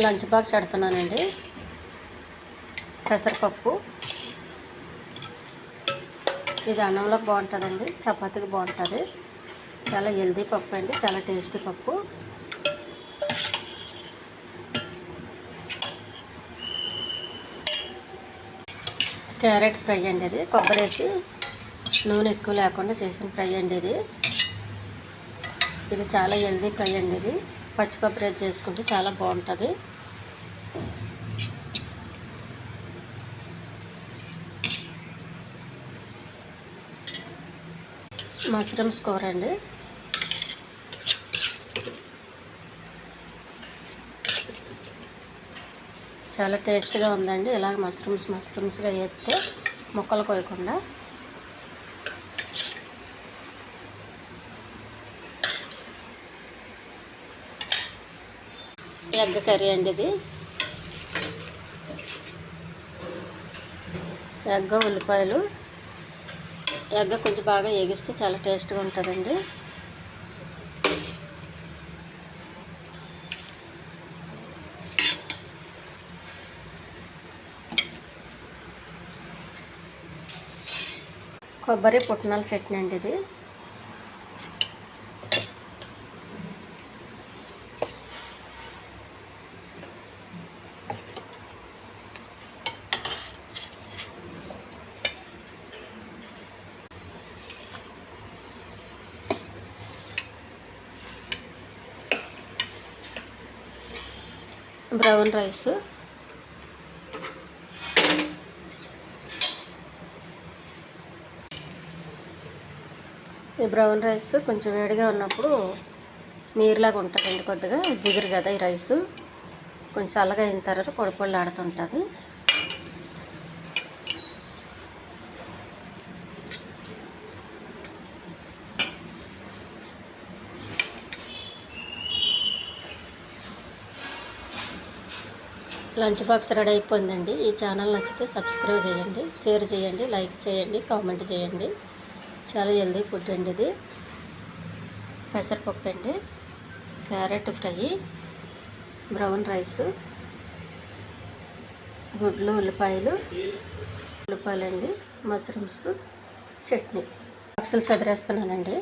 Lunch box పెడుతున్నానండి. పెసరపప్పు ఇది అన్నంలోకి బాగుంటుందండి, చపాతీకి బాగుంటుంది. చాలా హెల్దీ పప్పు అండి, చాలా టేస్టీ పప్పు. క్యారెట్ ఫ్రై అండి, ఇది కొబ్బరి వేసి నూనె ఎక్కువ లేకుండా చేసిన ఫ్రై అండి. ఇది చాలా హెల్దీ ఫ్రై అండి. ఇది పచ్చి కొబ్బరి వేసి చేసుకుంటే చాలా బాగుంటుంది. మష్రూమ్స్ కూర అండి. చాలా టేస్ట్గా ఉందండి. ఇలాగ మష్రూమ్స్గా వేస్తే ముక్కలు కోయకుండా. ఎగ్ కర్రీ అండి, ఇది ఎగ్ ఉల్లిపాయలు. ఎగ్ కొంచెం బాగా వేగిస్తే చాలా టేస్ట్గా ఉంటుందండి. కొబ్బరి పుట్నాల చట్నీ అండి, ఇది బ్రౌన్ రైస్. ఈ బ్రౌన్ రైస్ కొంచెం వేడిగా ఉన్నప్పుడు నీరులాగా ఉంటుందండి, కొద్దిగా జిగురు కదా ఈ రైసు. కొంచెం చల్లగా అయిన తర్వాత పొడి పొడిలాడుతుంటుంది. లంచ్ బాక్స్ రెడీ అయిపోయిందండి. ఈ ఛానల్ నచ్చితే సబ్స్క్రైబ్ చేయండి, షేర్ చేయండి, లైక్ చేయండి, కామెంట్ చేయండి. చాలా హెల్దీ ఫుడ్ అండి ఇది. పెసరపప్పు అండి, క్యారెట్ ఫ్రై, బ్రౌన్ రైస్, గుడ్లు ఉల్లిపాయలండి, మష్రూమ్స్, చట్నీ. బాక్సులు చదిరేస్తున్నానండి.